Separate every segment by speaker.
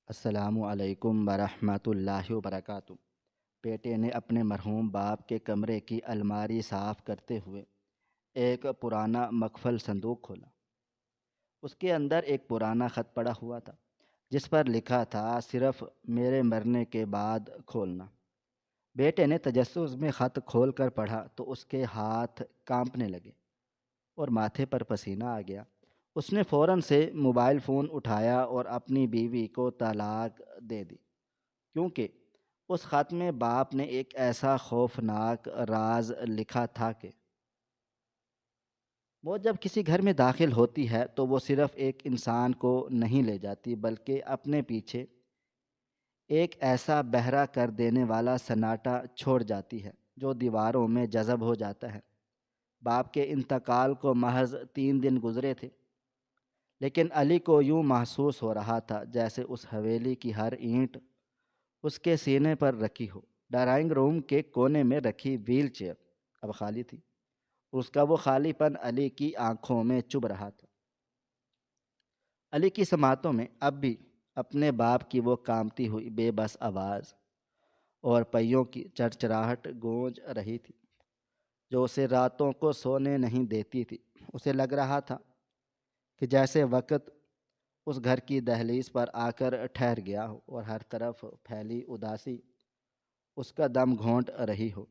Speaker 1: السلام علیکم ورحمۃ اللہ وبرکاتہ۔ بیٹے نے اپنے مرحوم باپ کے کمرے کی الماری صاف کرتے ہوئے ایک پرانا مقفل صندوق کھولا۔ اس کے اندر ایک پرانا خط پڑا ہوا تھا جس پر لکھا تھا، صرف میرے مرنے کے بعد کھولنا۔ بیٹے نے تجسس میں خط کھول کر پڑھا تو اس کے ہاتھ کانپنے لگے اور ماتھے پر پسینہ آ گیا۔ اس نے فوراً سے موبائل فون اٹھایا اور اپنی بیوی کو طلاق دے دی، کیونکہ اس خط میں باپ نے ایک ایسا خوفناک راز لکھا تھا کہ وہ جب کسی گھر میں داخل ہوتی ہے تو وہ صرف ایک انسان کو نہیں لے جاتی، بلکہ اپنے پیچھے ایک ایسا بہرا کر دینے والا سناٹا چھوڑ جاتی ہے جو دیواروں میں جذب ہو جاتا ہے۔ باپ کے انتقال کو محض 3 دن گزرے تھے، لیکن علی کو یوں محسوس ہو رہا تھا جیسے اس حویلی کی ہر اینٹ اس کے سینے پر رکھی ہو۔ ڈرائنگ روم کے کونے میں رکھی ویل چیئر اب خالی تھی۔ اس کا وہ خالی پن علی کی آنکھوں میں چبھ رہا تھا۔ علی کی سماعتوں میں اب بھی اپنے باپ کی وہ کانپتی ہوئی بے بس آواز اور پہیوں کی چرچراہٹ گونج رہی تھی جو اسے راتوں کو سونے نہیں دیتی تھی۔ اسے لگ رہا تھا کہ جیسے وقت اس گھر کی دہلیز پر آ کر ٹھہر گیا ہو اور ہر طرف پھیلی اداسی اس کا دم گھونٹ رہی ہو۔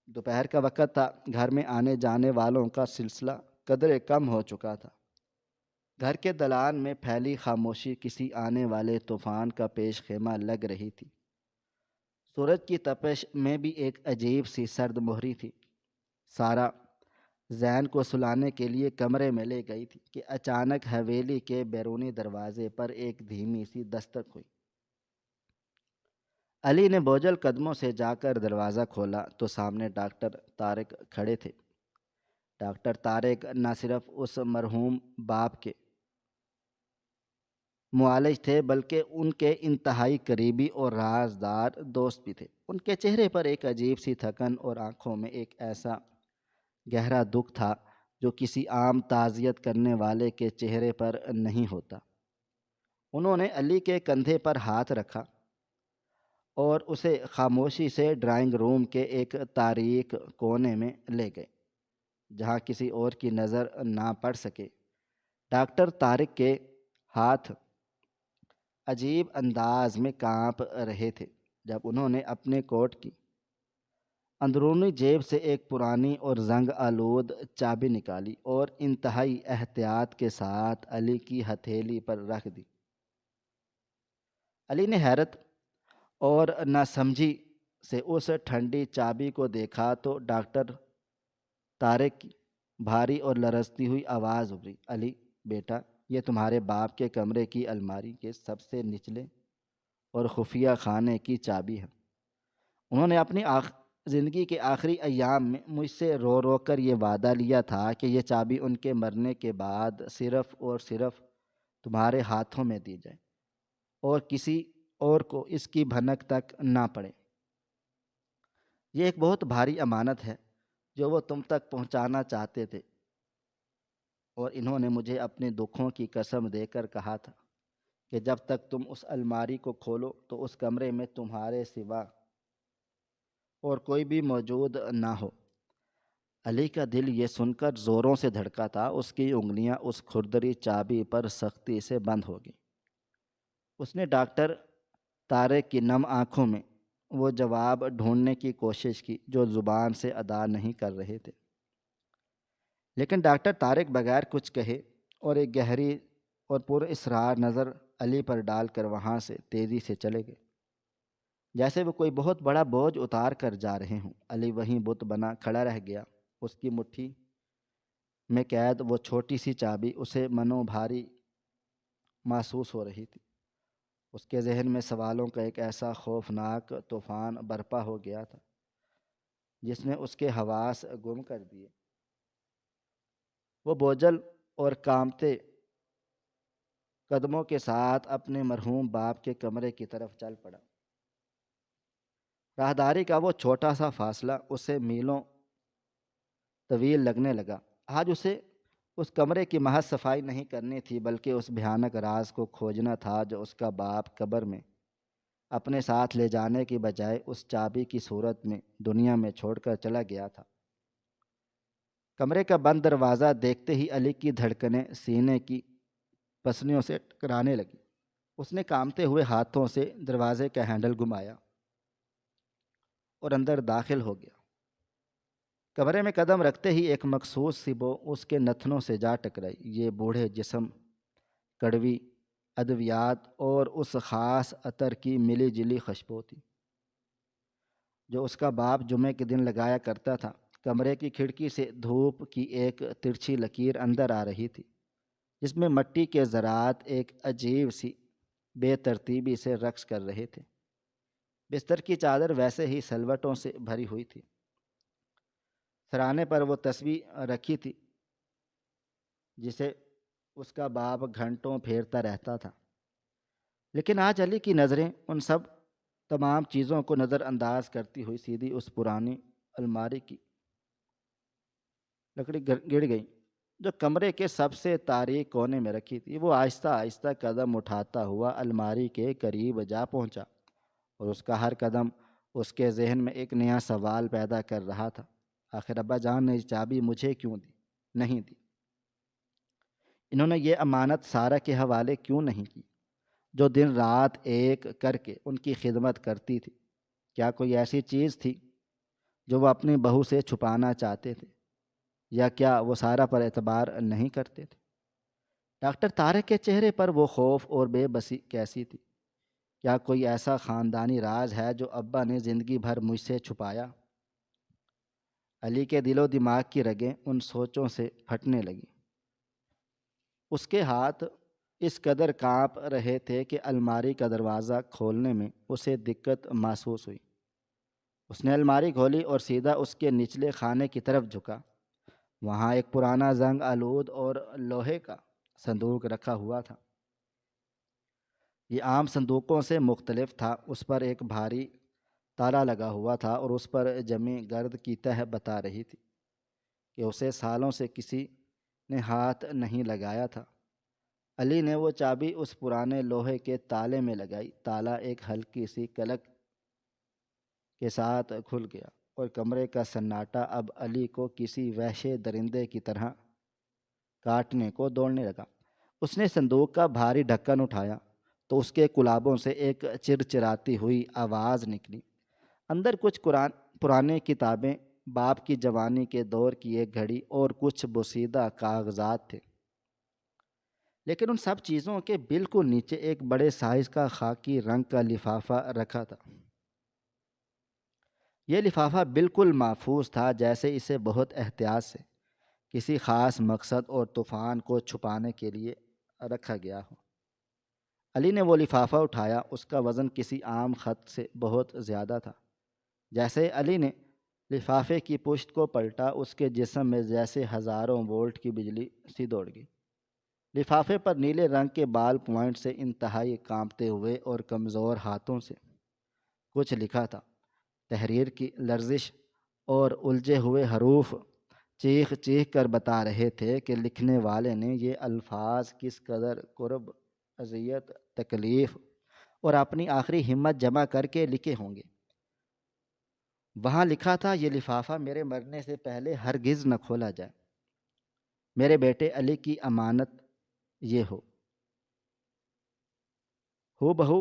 Speaker 1: دوپہر کا وقت تھا، گھر میں آنے جانے والوں کا سلسلہ قدرے کم ہو چکا تھا۔ گھر کے دالان میں پھیلی خاموشی کسی آنے والے طوفان کا پیش خیمہ لگ رہی تھی۔ سورج کی تپش میں بھی ایک عجیب سی سرد مہری تھی۔ سارا زین کو سلانے کے لیے کمرے میں لے گئی تھی کہ اچانک حویلی کے بیرونی دروازے پر ایک دھیمی سی دستک ہوئی۔ علی نے بوجھل قدموں سے جا کر دروازہ کھولا تو سامنے ڈاکٹر طارق کھڑے تھے۔ ڈاکٹر طارق نہ صرف اس مرحوم باپ کے معالج تھے بلکہ ان کے انتہائی قریبی اور رازدار دوست بھی تھے۔ ان کے چہرے پر ایک عجیب سی تھکن اور آنکھوں میں ایک ایسا گہرا دکھ تھا جو کسی عام تعزیت کرنے والے کے چہرے پر نہیں ہوتا۔ انہوں نے علی کے کندھے پر ہاتھ رکھا اور اسے خاموشی سے ڈرائنگ روم کے ایک تاریک کونے میں لے گئے جہاں کسی اور کی نظر نہ پڑ سکے۔ ڈاکٹر طارق کے ہاتھ عجیب انداز میں کانپ رہے تھے جب انہوں نے اپنے کوٹ کی اندرونی جیب سے ایک پرانی اور زنگ آلود چابی نکالی اور انتہائی احتیاط کے ساتھ علی کی ہتھیلی پر رکھ دی۔ علی نے حیرت اور ناسمجھی سے اس ٹھنڈی چابی کو دیکھا تو ڈاکٹر طارق کی بھاری اور لرزتی ہوئی آواز ابھری، علی بیٹا، یہ تمہارے باپ کے کمرے کی الماری کے سب سے نچلے اور خفیہ خانے کی چابی ہے۔ انہوں نے اپنی زندگی کے آخری ایام میں مجھ سے رو رو کر یہ وعدہ لیا تھا کہ یہ چابی ان کے مرنے کے بعد صرف اور صرف تمہارے ہاتھوں میں دی جائے اور کسی اور کو اس کی بھنک تک نہ پڑے۔ یہ ایک بہت بھاری امانت ہے جو وہ تم تک پہنچانا چاہتے تھے، اور انہوں نے مجھے اپنے دکھوں کی قسم دے کر کہا تھا کہ جب تک تم اس الماری کو کھولو تو اس کمرے میں تمہارے سوا اور کوئی بھی موجود نہ ہو۔ علی کا دل یہ سن کر زوروں سے دھڑکا تھا۔ اس کی انگلیاں اس کھردری چابی پر سختی سے بند ہو گئیں۔ اس نے ڈاکٹر طارق کی نم آنکھوں میں وہ جواب ڈھونڈنے کی کوشش کی جو زبان سے ادا نہیں کر رہے تھے، لیکن ڈاکٹر طارق بغیر کچھ کہے اور ایک گہری اور پر اسرار نظر علی پر ڈال کر وہاں سے تیزی سے چلے گئے جیسے وہ کوئی بہت بڑا بوجھ اتار کر جا رہے ہوں۔ علی وہیں بت بنا کھڑا رہ گیا۔ اس کی مٹھی میں قید وہ چھوٹی سی چابی اسے منو بھاری محسوس ہو رہی تھی۔ اس کے ذہن میں سوالوں کا ایک ایسا خوفناک طوفان برپا ہو گیا تھا جس نے اس کے حواس گم کر دیے۔ وہ بوجھل اور کانپتے قدموں کے ساتھ اپنے مرحوم باپ کے کمرے کی طرف چل پڑا۔ راہداری کا وہ چھوٹا سا فاصلہ اسے میلوں طویل لگنے لگا۔ آج اسے اس کمرے کی محض صفائی نہیں کرنی تھی بلکہ اس بھیانک راز کو کھوجنا تھا جو اس کا باپ قبر میں اپنے ساتھ لے جانے کی بجائے اس چابی کی صورت میں دنیا میں چھوڑ کر چلا گیا تھا۔ کمرے کا بند دروازہ دیکھتے ہی علی کی دھڑکنیں سینے کی پسلیوں سے ٹکرانے لگی۔ اس نے کانپتے ہوئے ہاتھوں سے دروازے کا ہینڈل گھمایا اور اندر داخل ہو گیا۔ کمرے میں قدم رکھتے ہی ایک مخصوص سی بو اس کے نتنوں سے جا ٹکرائی۔ یہ بوڑھے جسم، کڑوی ادویات اور اس خاص عطر کی ملی جلی خوشبو تھی جو اس کا باپ جمعے کے دن لگایا کرتا تھا۔ کمرے کی کھڑکی سے دھوپ کی ایک ترچھی لکیر اندر آ رہی تھی جس میں مٹی کے ذرات ایک عجیب سی بے ترتیبی سے رقص کر رہے تھے۔ بستر کی چادر ویسے ہی سلوٹوں سے بھری ہوئی تھی۔ سرانے پر وہ تسبیح رکھی تھی جسے اس کا باپ گھنٹوں پھیرتا رہتا تھا، لیکن آج علی کی نظریں ان سب تمام چیزوں کو نظر انداز کرتی ہوئی سیدھی اس پرانی الماری کی لکڑی گڑ گئی جو کمرے کے سب سے تاریک کونے میں رکھی تھی۔ وہ آہستہ آہستہ قدم اٹھاتا ہوا الماری کے قریب جا پہنچا اور اس کا ہر قدم اس کے ذہن میں ایک نیا سوال پیدا کر رہا تھا۔ آخر ابا جان نے چابی مجھے کیوں نہیں دی؟ انہوں نے یہ امانت سارا کے حوالے کیوں نہیں کی جو دن رات ایک کر کے ان کی خدمت کرتی تھی؟ کیا کوئی ایسی چیز تھی جو وہ اپنی بہو سے چھپانا چاہتے تھے، یا کیا وہ سارا پر اعتبار نہیں کرتے تھے؟ ڈاکٹر طارق کے چہرے پر وہ خوف اور بے بسی کیسی تھی؟ کیا کوئی ایسا خاندانی راز ہے جو ابا نے زندگی بھر مجھ سے چھپایا؟ علی کے دل و دماغ کی رگیں ان سوچوں سے پھٹنے لگیں۔ اس کے ہاتھ اس قدر کانپ رہے تھے کہ الماری کا دروازہ کھولنے میں اسے دقت محسوس ہوئی۔ اس نے الماری کھولی اور سیدھا اس کے نچلے خانے کی طرف جھکا۔ وہاں ایک پرانا زنگ آلود اور لوہے کا صندوق رکھا ہوا تھا۔ یہ عام صندوقوں سے مختلف تھا۔ اس پر ایک بھاری تالا لگا ہوا تھا اور اس پر جمی گرد کی تہ بتا رہی تھی کہ اسے سالوں سے کسی نے ہاتھ نہیں لگایا تھا۔ علی نے وہ چابی اس پرانے لوہے کے تالے میں لگائی۔ تالا ایک ہلکی سی کلک کے ساتھ کھل گیا اور کمرے کا سناٹا اب علی کو کسی وحشی درندے کی طرح کاٹنے کو دوڑنے لگا۔ اس نے صندوق کا بھاری ڈھکن اٹھایا تو اس کے کلابوں سے ایک چرچراتی ہوئی آواز نکلی۔ اندر کچھ پرانے کتابیں، باپ کی جوانی کے دور کی ایک گھڑی اور کچھ بوسیدہ کاغذات تھے، لیکن ان سب چیزوں کے بالکل نیچے ایک بڑے سائز کا خاکی رنگ کا لفافہ رکھا تھا۔ یہ لفافہ بالکل محفوظ تھا، جیسے اسے بہت احتیاط سے کسی خاص مقصد اور طوفان کو چھپانے کے لیے رکھا گیا ہو۔ علی نے وہ لفافہ اٹھایا۔ اس کا وزن کسی عام خط سے بہت زیادہ تھا۔ جیسے علی نے لفافے کی پشت کو پلٹا، اس کے جسم میں جیسے ہزاروں وولٹ کی بجلی سی دوڑ گئی۔ لفافے پر نیلے رنگ کے بال پوائنٹ سے انتہائی کانپتے ہوئے اور کمزور ہاتھوں سے کچھ لکھا تھا۔ تحریر کی لرزش اور الجھے ہوئے حروف چیخ چیخ کر بتا رہے تھے کہ لکھنے والے نے یہ الفاظ کس قدر کرب، اذیت، تکلیف اور اپنی آخری ہمت جمع کر کے لکھے ہوں گے۔ وہاں لکھا تھا، یہ لفافہ میرے مرنے سے پہلے ہرگز نہ کھولا جائے۔ میرے بیٹے علی کی امانت یہ ہو بہو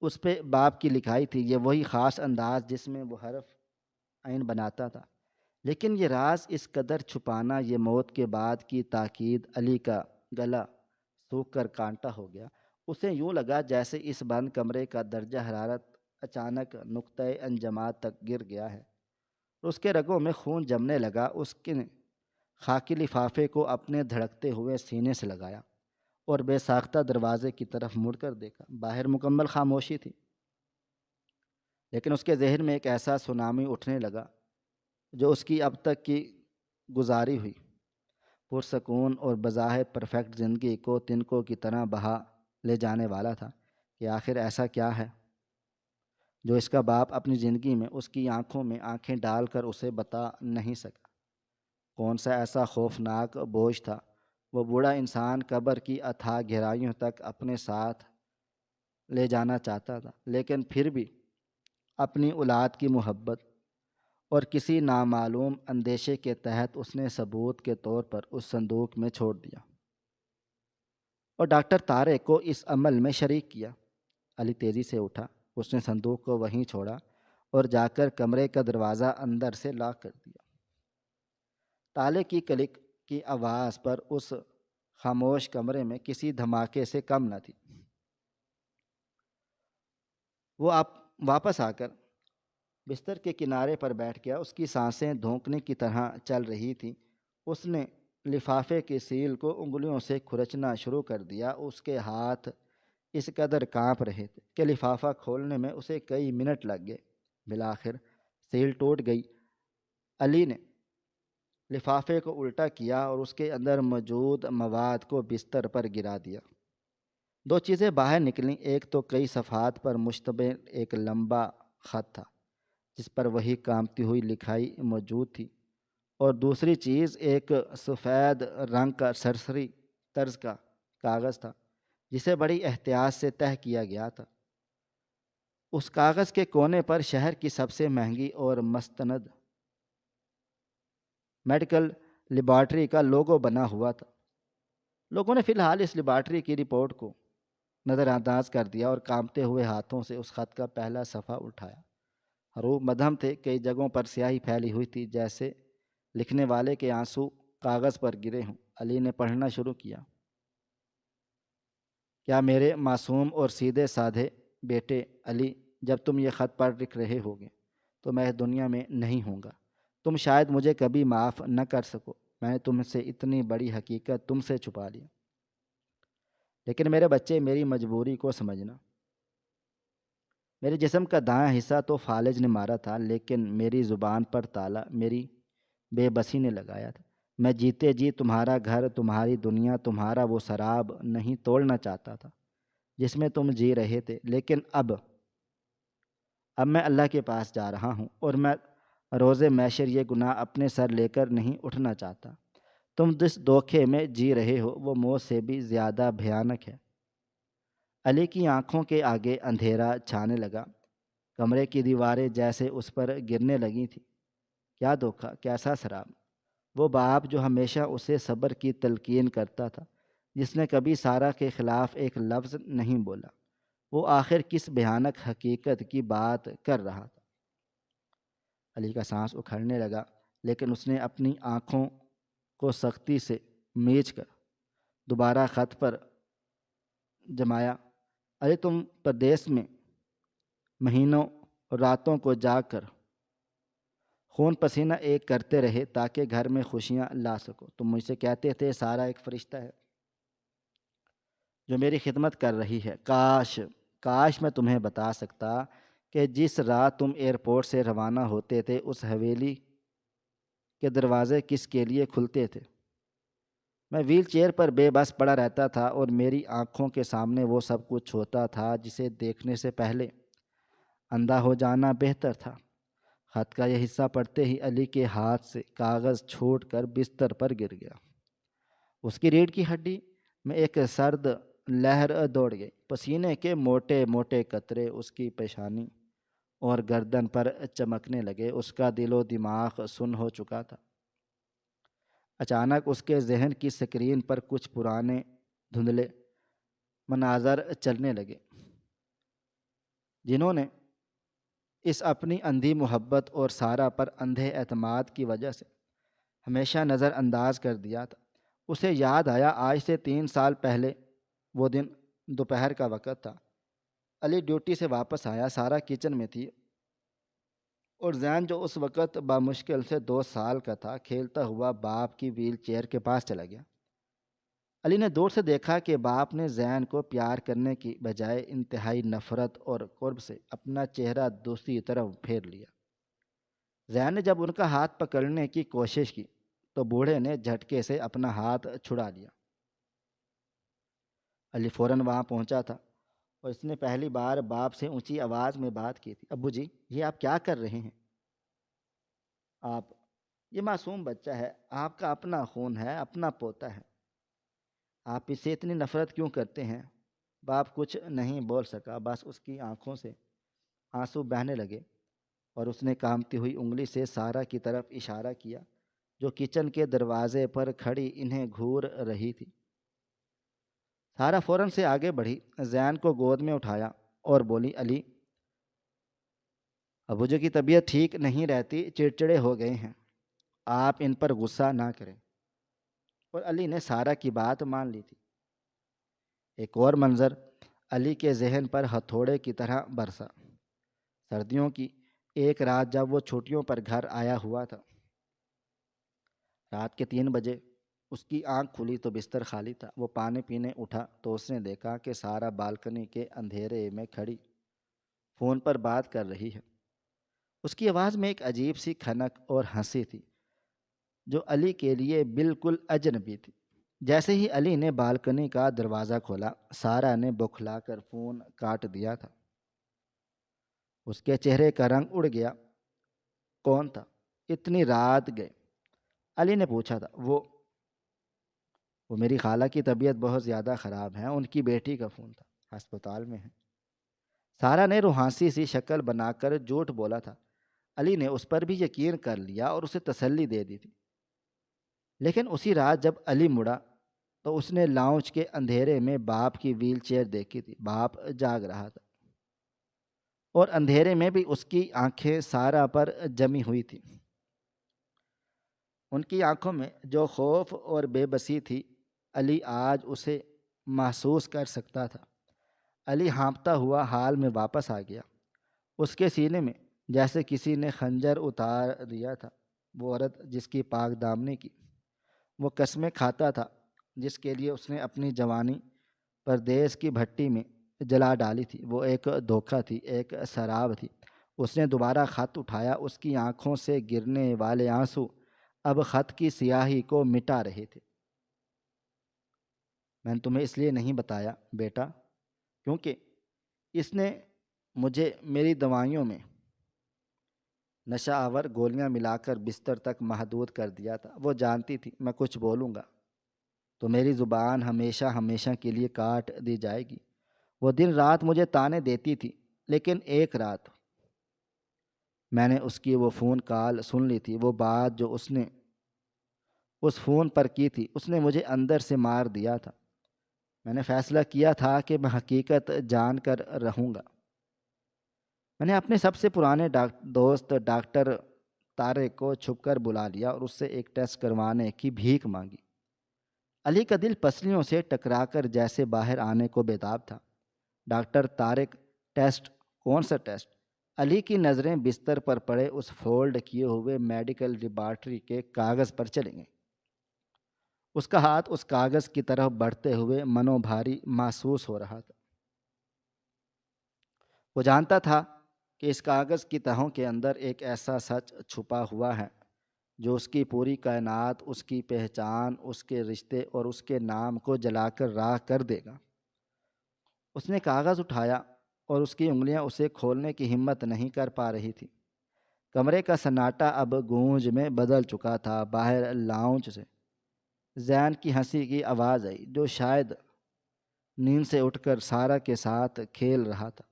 Speaker 1: اس پہ باپ کی لکھائی تھی۔ یہ وہی خاص انداز جس میں وہ حرف عین بناتا تھا، لیکن یہ راز اس قدر چھپانا، یہ موت کے بعد کی تاکید۔ علی کا گلا سوکھ کر کانٹا ہو گیا۔ اسے یوں لگا جیسے اس بند کمرے کا درجہ حرارت اچانک نقطۂ انجماد تک گر گیا ہے۔ اس کے رگوں میں خون جمنے لگا۔ اس نے خاکی لفافے کو اپنے دھڑکتے ہوئے سینے سے لگایا اور بے ساختہ دروازے کی طرف مڑ کر دیکھا۔ باہر مکمل خاموشی تھی، لیکن اس کے ذہن میں ایک ایسا سونامی اٹھنے لگا جو اس کی اب تک کی گزاری ہوئی پرسکون اور بظاہر پرفیکٹ زندگی کو تنکوں کی طرح بہا لے جانے والا تھا کہ آخر ایسا کیا ہے جو اس کا باپ اپنی زندگی میں اس کی آنکھوں میں آنکھیں ڈال کر اسے بتا نہیں سکا۔ کون سا ایسا خوفناک بوجھ تھا وہ بوڑھا انسان قبر کی اتھاہ گہرائیوں تک اپنے ساتھ لے جانا چاہتا تھا، لیکن پھر بھی اپنی اولاد کی محبت اور کسی نامعلوم اندیشے کے تحت اس نے ثبوت کے طور پر اس صندوق میں چھوڑ دیا اور ڈاکٹر طارق کو اس عمل میں شریک کیا۔ علی تیزی سے اٹھا، اس نے صندوق کو وہیں چھوڑا اور جا کر کمرے کا دروازہ اندر سے لاک کر دیا۔ تالے کی کلک کی آواز پر اس خاموش کمرے میں کسی دھماکے سے کم نہ تھی۔ وہ واپس آ کر بستر کے کنارے پر بیٹھ گیا۔ اس کی سانسیں دھونکنے کی طرح چل رہی تھیں۔ اس نے لفافے کی سیل کو انگلیوں سے کھرچنا شروع کر دیا۔ اس کے ہاتھ اس قدر کانپ رہے تھے کہ لفافہ کھولنے میں اسے کئی منٹ لگ گئے۔ بالآخر سیل ٹوٹ گئی۔ علی نے لفافے کو الٹا کیا اور اس کے اندر موجود مواد کو بستر پر گرا دیا۔ دو چیزیں باہر نکلیں۔ ایک تو کئی صفحات پر مشتمل ایک لمبا خط تھا جس پر وہی کانپتی ہوئی لکھائی موجود تھی، اور دوسری چیز ایک سفید رنگ کا سرسری طرز کا کاغذ تھا جسے بڑی احتیاط سے تہہ کیا گیا تھا۔ اس کاغذ کے کونے پر شہر کی سب سے مہنگی اور مستند میڈیکل لیبارٹری کا لوگو بنا ہوا تھا۔ لوگوں نے فی الحال اس لیبارٹری کی رپورٹ کو نظر انداز کر دیا اور کانپتے ہوئے ہاتھوں سے اس خط کا پہلا صفحہ اٹھایا۔ حروف مدھم تھے، کئی جگہوں پر سیاہی پھیلی ہوئی تھی جیسے لکھنے والے کے آنسو کاغذ پر گرے ہوں۔ علی نے پڑھنا شروع کیا۔ کیا میرے معصوم اور سیدھے سادھے بیٹے علی، جب تم یہ خط پڑھ لکھ رہے ہوگے تو میں اس دنیا میں نہیں ہوں گا۔ تم شاید مجھے کبھی معاف نہ کر سکو۔ میں نے تم سے اتنی بڑی حقیقت تم سے چھپا لی، لیکن میرے بچے میری مجبوری کو سمجھنا۔ میرے جسم کا دایاں حصہ تو فالج نے مارا تھا، لیکن میری زبان پر تالا میری بے بسی نے لگایا تھا۔ میں جیتے جی تمہارا گھر، تمہاری دنیا، تمہارا وہ سراب نہیں توڑنا چاہتا تھا جس میں تم جی رہے تھے، لیکن اب میں اللہ کے پاس جا رہا ہوں اور میں روز محشر یہ گناہ اپنے سر لے کر نہیں اٹھنا چاہتا۔ تم جس دھوکے میں جی رہے ہو وہ موت سے بھی زیادہ بھیانک ہے۔ علی کی آنکھوں کے آگے اندھیرا چھانے لگا۔ کمرے کی دیواریں جیسے اس پر گرنے لگی تھیں۔ کیا دھوکہ، کیسا سراب! وہ باپ جو ہمیشہ اسے صبر کی تلقین کرتا تھا، جس نے کبھی سارہ کے خلاف ایک لفظ نہیں بولا، وہ آخر کس بھیانک حقیقت کی بات کر رہا تھا؟ علی کا سانس اکھڑنے لگا، لیکن اس نے اپنی آنکھوں کو سختی سے میچ کر دوبارہ خط پر جمایا۔ علی، تم پردیس میں مہینوں اور راتوں کو جا کر خون پسینہ ایک کرتے رہے تاکہ گھر میں خوشیاں لا سکو۔ تم مجھ سے کہتے تھے سارا ایک فرشتہ ہے جو میری خدمت کر رہی ہے۔ کاش میں تمہیں بتا سکتا کہ جس رات تم ایئرپورٹ سے روانہ ہوتے تھے اس حویلی کے دروازے کس کے لیے کھلتے تھے۔ میں ویل چیئر پر بے بس پڑا رہتا تھا اور میری آنکھوں کے سامنے وہ سب کچھ ہوتا تھا جسے دیکھنے سے پہلے اندھا ہو جانا بہتر تھا۔ خط کا یہ حصہ پڑھتے ہی علی کے ہاتھ سے کاغذ چھوٹ کر بستر پر گر گیا۔ اس کی ریڑھ کی ہڈی میں ایک سرد لہر دوڑ گئی۔ پسینے کے موٹے موٹے قطرے اس کی پیشانی اور گردن پر چمکنے لگے۔ اس کا دل و دماغ سن ہو چکا تھا۔ اچانک اس کے ذہن کی سکرین پر کچھ پرانے دھندلے مناظر چلنے لگے جنہوں نے اس اپنی اندھی محبت اور سارہ پر اندھے اعتماد کی وجہ سے ہمیشہ نظر انداز کر دیا تھا۔ اسے یاد آیا آج سے 3 سال پہلے وہ دن دوپہر کا وقت تھا۔ علی ڈیوٹی سے واپس آیا، سارہ کچن میں تھی اور زین جو اس وقت بامشکل سے 2 سال کا تھا کھیلتا ہوا باپ کی ویل چیئر کے پاس چلا گیا۔ علی نے دور سے دیکھا کہ باپ نے زین کو پیار کرنے کی بجائے انتہائی نفرت اور قرب سے اپنا چہرہ دوسری طرف پھیر لیا۔ زین نے جب ان کا ہاتھ پکڑنے کی کوشش کی تو بوڑھے نے جھٹکے سے اپنا ہاتھ چھڑا لیا۔ علی فوراً وہاں پہنچا تھا اور اس نے پہلی بار باپ سے اونچی آواز میں بات کی تھی۔ ابو جی، یہ آپ کیا کر رہے ہیں؟ آپ، یہ معصوم بچہ ہے، آپ کا اپنا خون ہے، اپنا پوتا ہے۔ آپ اس سے اتنی نفرت کیوں کرتے ہیں؟ باپ کچھ نہیں بول سکا، بس اس کی آنکھوں سے آنسو بہنے لگے اور اس نے کامتی ہوئی انگلی سے سارا کی طرف اشارہ کیا جو کچن کے دروازے پر کھڑی انہیں گھور رہی تھی۔ سارا فوراً سے آگے بڑھی، زین کو گود میں اٹھایا اور بولی، علی، ابوجو کی طبیعت ٹھیک نہیں رہتی، چڑچڑے ہو گئے ہیں، آپ ان پر غصہ نہ کریں۔ اور علی نے سارا کی بات مان لی تھی۔ ایک اور منظر علی کے ذہن پر ہتھوڑے کی طرح برسا۔ سردیوں کی ایک رات جب وہ چھٹیوں پر گھر آیا ہوا تھا، رات کے 3 بجے اس کی آنکھ کھلی تو بستر خالی تھا۔ وہ پانی پینے اٹھا تو اس نے دیکھا کہ سارا بالکنی کے اندھیرے میں کھڑی فون پر بات کر رہی ہے۔ اس کی آواز میں ایک عجیب سی کھنک اور ہنسی تھی جو علی کے لیے بالکل اجنبی تھی۔ جیسے ہی علی نے بالکنی کا دروازہ کھولا، سارا نے بوکھلا کر فون کاٹ دیا تھا۔ اس کے چہرے کا رنگ اڑ گیا۔ کون تھا؟ اتنی رات گئے؟ علی نے پوچھا تھا۔ وہ میری خالہ کی طبیعت بہت زیادہ خراب ہے، ان کی بیٹی کا فون تھا، ہسپتال میں ہے۔ سارا نے روحانسی سی شکل بنا کر جھوٹ بولا تھا۔ علی نے اس پر بھی یقین کر لیا اور اسے تسلی دے دی تھی۔ لیکن اسی رات جب علی مڑا تو اس نے لاؤنج کے اندھیرے میں باپ کی ویل چیئر دیکھی تھی۔ باپ جاگ رہا تھا اور اندھیرے میں بھی اس کی آنکھیں سارا پر جمی ہوئی تھی۔ ان کی آنکھوں میں جو خوف اور بے بسی تھی، علی آج اسے محسوس کر سکتا تھا۔ علی ہانپتا ہوا حال میں واپس آ گیا۔ اس کے سینے میں جیسے کسی نے خنجر اتار دیا تھا۔ وہ عورت جس کی پاک دامنی کی وہ قسمیں کھاتا تھا، جس کے لیے اس نے اپنی جوانی پردیس کی بھٹی میں جلا ڈالی تھی، وہ ایک دھوکہ تھی، ایک سراب تھی۔ اس نے دوبارہ خط اٹھایا۔ اس کی آنکھوں سے گرنے والے آنسو اب خط کی سیاہی کو مٹا رہے تھے۔ میں نے تمہیں اس لیے نہیں بتایا بیٹا کیونکہ اس نے مجھے میری دوائیوں میں نشہ آور گولیاں ملا کر بستر تک محدود کر دیا تھا۔ وہ جانتی تھی میں کچھ بولوں گا تو میری زبان ہمیشہ ہمیشہ کے لیے کاٹ دی جائے گی۔ وہ دن رات مجھے تانے دیتی تھی، لیکن ایک رات میں نے اس کی وہ فون کال سن لی تھی۔ وہ بات جو اس نے اس فون پر کی تھی، اس نے مجھے اندر سے مار دیا تھا۔ میں نے فیصلہ کیا تھا کہ میں حقیقت جان کر رہوں گا۔ میں نے اپنے سب سے پرانے دوست ڈاکٹر طارق کو چھپ کر بلا لیا اور اس سے ایک ٹیسٹ کروانے کی بھیک مانگی۔ علی کا دل پسلیوں سے ٹکرا کر جیسے باہر آنے کو بےتاب تھا۔ Doctor Tariq, test? کون سا ٹیسٹ؟ علی کی نظریں بستر پر پڑے اس فولڈ کیے ہوئے میڈیکل لیبارٹری کے کاغذ پر چلیں گئیں۔ اس کا ہاتھ اس کاغذ کی طرف بڑھتے ہوئے منو بھاری محسوس ہو رہا تھا۔ وہ جانتا تھا کہ اس کاغذ کی تہوں کے اندر ایک ایسا سچ چھپا ہوا ہے جو اس کی پوری کائنات، اس کی پہچان، اس کے رشتے اور اس کے نام کو جلا کر راکھ کر دے گا۔ اس نے کاغذ اٹھایا اور اس کی انگلیاں اسے کھولنے کی ہمت نہیں کر پا رہی تھی۔ کمرے کا سناٹا اب گونج میں بدل چکا تھا۔ باہر لاؤنج سے زین کی ہنسی کی آواز آئی جو شاید نیند سے اٹھ کر سارا کے ساتھ کھیل رہا تھا۔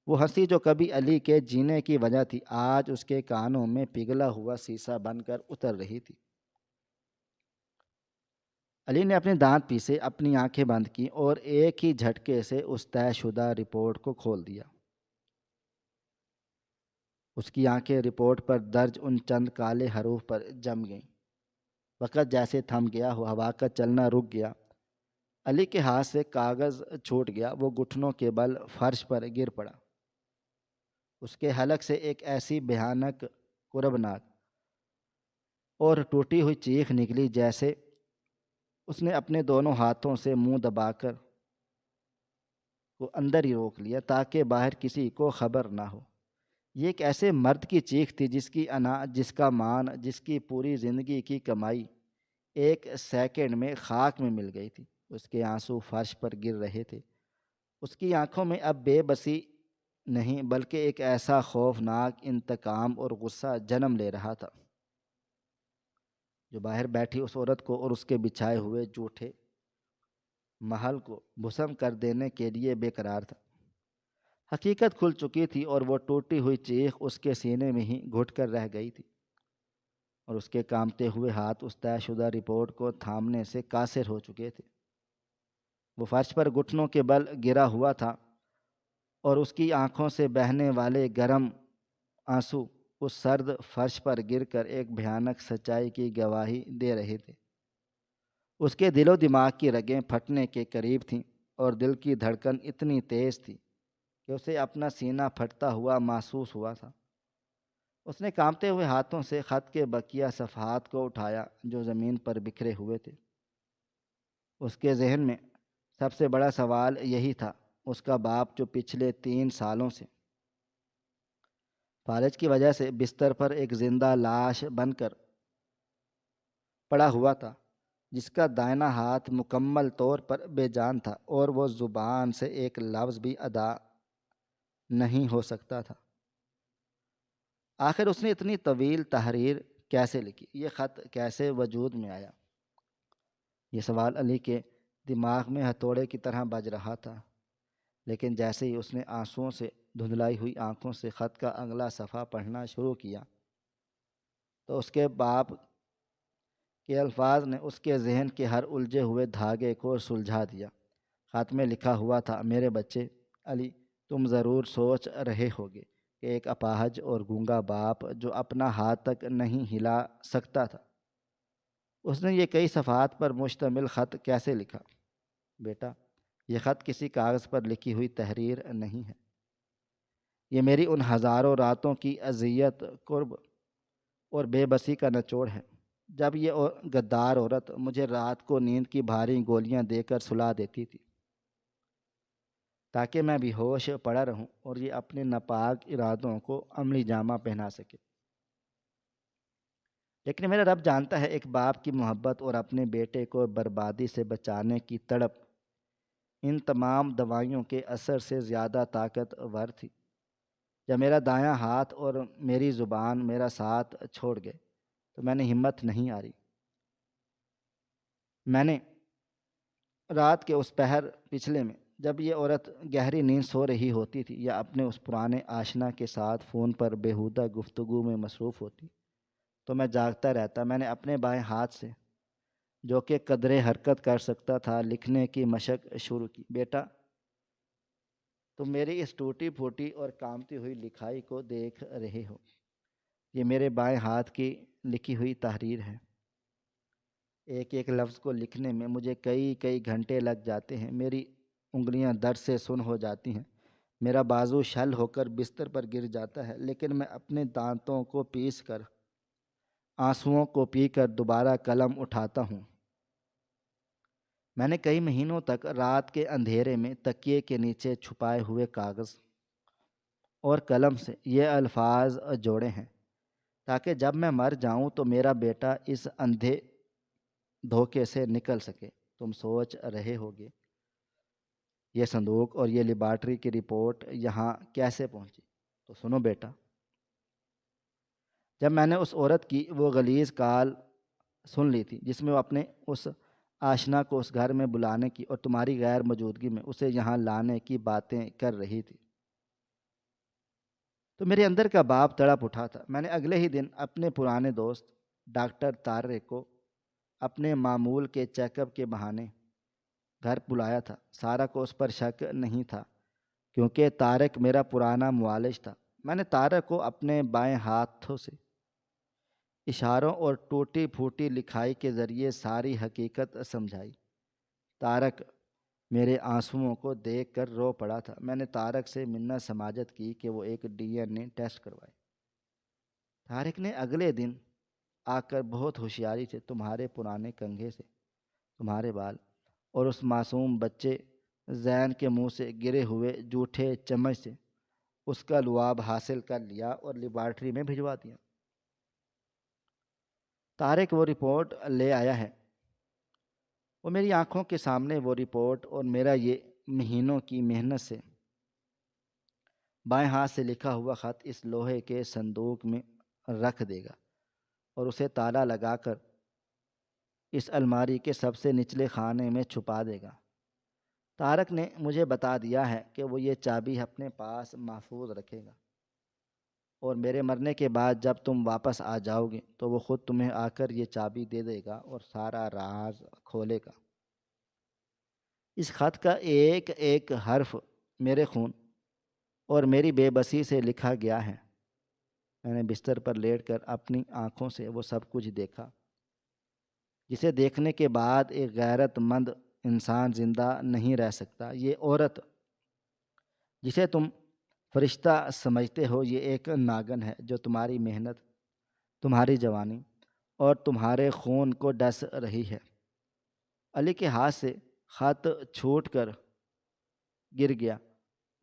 Speaker 1: وہ ہنسی جو کبھی علی کے جینے کی وجہ تھی، آج اس کے کانوں میں پگھلا ہوا سیسا بن کر اتر رہی تھی۔ علی نے اپنے دانت پیسے، اپنی آنکھیں بند کی اور ایک ہی جھٹکے سے اس طے شدہ رپورٹ کو کھول دیا۔ اس کی آنکھیں رپورٹ پر درج ان چند کالے حروف پر جم گئیں۔ وقت جیسے تھم گیا ہو، ہوا کا چلنا رک گیا۔ علی کے ہاتھ سے کاغذ چھوٹ گیا۔ وہ گھٹنوں کے بل فرش پر گر پڑا۔ اس کے حلق سے ایک ایسی بھیانک، کربناک اور ٹوٹی ہوئی چیخ نکلی جیسے اس نے اپنے دونوں ہاتھوں سے منہ دبا کر وہ اندر ہی روک لیا تاکہ باہر کسی کو خبر نہ ہو۔ یہ ایک ایسے مرد کی چیخ تھی جس کی انا، جس کا مان، جس کی پوری زندگی کی کمائی ایک سیکنڈ میں خاک میں مل گئی تھی۔ اس کے آنسو فرش پر گر رہے تھے۔ اس کی آنکھوں میں اب بے بسی نہیں بلکہ ایک ایسا خوفناک انتقام اور غصہ جنم لے رہا تھا جو باہر بیٹھی اس عورت کو اور اس کے بچھائے ہوئے جھوٹے محل کو بھسم کر دینے کے لیے بے قرار تھا۔ حقیقت کھل چکی تھی اور وہ ٹوٹی ہوئی چیخ اس کے سینے میں ہی گھٹ کر رہ گئی تھی، اور اس کے کانپتے ہوئے ہاتھ اس طے شدہ رپورٹ کو تھامنے سے قاصر ہو چکے تھے۔ وہ فرش پر گھٹنوں کے بل گرا ہوا تھا اور اس کی آنکھوں سے بہنے والے گرم آنسو اس سرد فرش پر گر کر ایک بھیانک سچائی کی گواہی دے رہے تھے۔ اس کے دل و دماغ کی رگیں پھٹنے کے قریب تھیں اور دل کی دھڑکن اتنی تیز تھی کہ اسے اپنا سینہ پھٹتا ہوا محسوس ہوا تھا۔ اس نے کانپتے ہوئے ہاتھوں سے خط کے بقیہ صفحات کو اٹھایا جو زمین پر بکھرے ہوئے تھے۔ اس کے ذہن میں سب سے بڑا سوال یہی تھا، اس کا باپ جو پچھلے 3 سالوں سے فالج کی وجہ سے بستر پر ایک زندہ لاش بن کر پڑا ہوا تھا، جس کا دائیں ہاتھ مکمل طور پر بے جان تھا اور وہ زبان سے ایک لفظ بھی ادا نہیں ہو سکتا تھا، آخر اس نے اتنی طویل تحریر کیسے لکھی؟ یہ خط کیسے وجود میں آیا؟ یہ سوال علی کے دماغ میں ہتھوڑے کی طرح بج رہا تھا، لیکن جیسے ہی اس نے آنسوؤں سے دھندلائی ہوئی آنکھوں سے خط کا اگلا صفحہ پڑھنا شروع کیا تو اس کے باپ کے الفاظ نے اس کے ذہن کے ہر الجھے ہوئے دھاگے کو سلجھا دیا۔ خط میں لکھا ہوا تھا، میرے بچے علی، تم ضرور سوچ رہے ہوگے کہ ایک اپاہج اور گونگا باپ جو اپنا ہاتھ تک نہیں ہلا سکتا تھا، اس نے یہ کئی صفحات پر مشتمل خط کیسے لکھا؟ بیٹا، یہ خط کسی کاغذ پر لکھی ہوئی تحریر نہیں ہے، یہ میری ان ہزاروں راتوں کی اذیت، قرب اور بے بسی کا نچوڑ ہے، جب یہ غدار عورت مجھے رات کو نیند کی بھاری گولیاں دے کر سلا دیتی تھی تاکہ میں بھی ہوش پڑا رہوں اور یہ اپنے ناپاک ارادوں کو عملی جامہ پہنا سکے۔ لیکن میرا رب جانتا ہے ایک باپ کی محبت اور اپنے بیٹے کو بربادی سے بچانے کی تڑپ ان تمام دوائیوں کے اثر سے زیادہ طاقتور تھی۔ جب میرا دایاں ہاتھ اور میری زبان میرا ساتھ چھوڑ گئے تو میں نے ہمت نہیں ہاری۔ میں نے رات کے اس پہر پچھلے میں جب یہ عورت گہری نیند سو رہی ہوتی تھی یا اپنے اس پرانے آشنا کے ساتھ فون پر بیہودہ گفتگو میں مصروف ہوتی تو میں جاگتا رہتا۔ میں نے اپنے بائیں ہاتھ سے، جو کہ قدرے حرکت کر سکتا تھا، لکھنے کی مشق شروع کی۔ بیٹا، تم میری اس ٹوٹی پھوٹی اور کامتی ہوئی لکھائی کو دیکھ رہے ہو، یہ میرے بائیں ہاتھ کی لکھی ہوئی تحریر ہے۔ ایک ایک لفظ کو لکھنے میں مجھے کئی گھنٹے لگ جاتے ہیں، میری انگلیاں درد سے سن ہو جاتی ہیں، میرا بازو شل ہو کر بستر پر گر جاتا ہے، لیکن میں اپنے دانتوں کو پیس کر، آنسوؤں کو پی کر دوبارہ قلم اٹھاتا ہوں۔ میں نے کئی مہینوں تک رات کے اندھیرے میں تکیے کے نیچے چھپائے ہوئے کاغذ اور قلم سے یہ الفاظ جوڑے ہیں تاکہ جب میں مر جاؤں تو میرا بیٹا اس اندھے دھوکے سے نکل سکے۔ تم سوچ رہے ہوگے یہ صندوق اور یہ لیبارٹری کی رپورٹ یہاں کیسے پہنچی؟ تو سنو بیٹا، جب میں نے اس عورت کی وہ غلیظ کال سن لی تھی جس میں وہ اپنے اس آشنا کو اس گھر میں بلانے کی اور تمہاری غیر موجودگی میں اسے یہاں لانے کی باتیں کر رہی تھی، تو میرے اندر کا باپ تڑپ اٹھا تھا۔ میں نے اگلے ہی دن اپنے پرانے دوست ڈاکٹر طارق کو اپنے معمول کے چیک اپ کے بہانے گھر بلایا تھا۔ سارا کو اس پر شک نہیں تھا کیونکہ طارق میرا پرانا معالج تھا۔ میں نے طارق کو اپنے بائیں ہاتھوں سے اشاروں اور ٹوٹی پھوٹی لکھائی کے ذریعے ساری حقیقت سمجھائی۔ طارق میرے آنسوؤں کو دیکھ کر رو پڑا تھا۔ میں نے طارق سے منت سماجت کی کہ وہ ایک DNA ٹیسٹ کروائے۔ طارق نے اگلے دن آ کر بہت ہوشیاری سے تمہارے پرانے کنگھے سے تمہارے بال اور اس معصوم بچے زین کے منہ سے گرے ہوئے جھوٹے چمچ سے اس کا لعاب حاصل کر لیا اور لیبارٹری میں بھجوا دیا۔ طارق وہ رپورٹ لے آیا ہے۔ وہ میری آنکھوں کے سامنے وہ رپورٹ اور میرا یہ مہینوں کی محنت سے بائیں ہاتھ سے لکھا ہوا خط اس لوہے کے صندوق میں رکھ دے گا اور اسے تالا لگا کر اس الماری کے سب سے نچلے خانے میں چھپا دے گا۔ طارق نے مجھے بتا دیا ہے کہ وہ یہ چابی اپنے پاس محفوظ رکھے گا، اور میرے مرنے کے بعد جب تم واپس آ جاؤ گے تو وہ خود تمہیں آ کر یہ چابی دے دے گا اور سارا راز کھولے گا۔ اس خط کا ایک ایک حرف میرے خون اور میری بے بسی سے لکھا گیا ہے۔ میں نے بستر پر لیٹ کر اپنی آنکھوں سے وہ سب کچھ دیکھا، جسے دیکھنے کے بعد ایک غیرت مند انسان زندہ نہیں رہ سکتا۔ یہ عورت جسے تم فرشتہ سمجھتے ہو، یہ ایک ناگن ہے جو تمہاری محنت، تمہاری جوانی اور تمہارے خون کو ڈس رہی ہے۔ علی کے ہاتھ سے خط چھوٹ کر گر گیا۔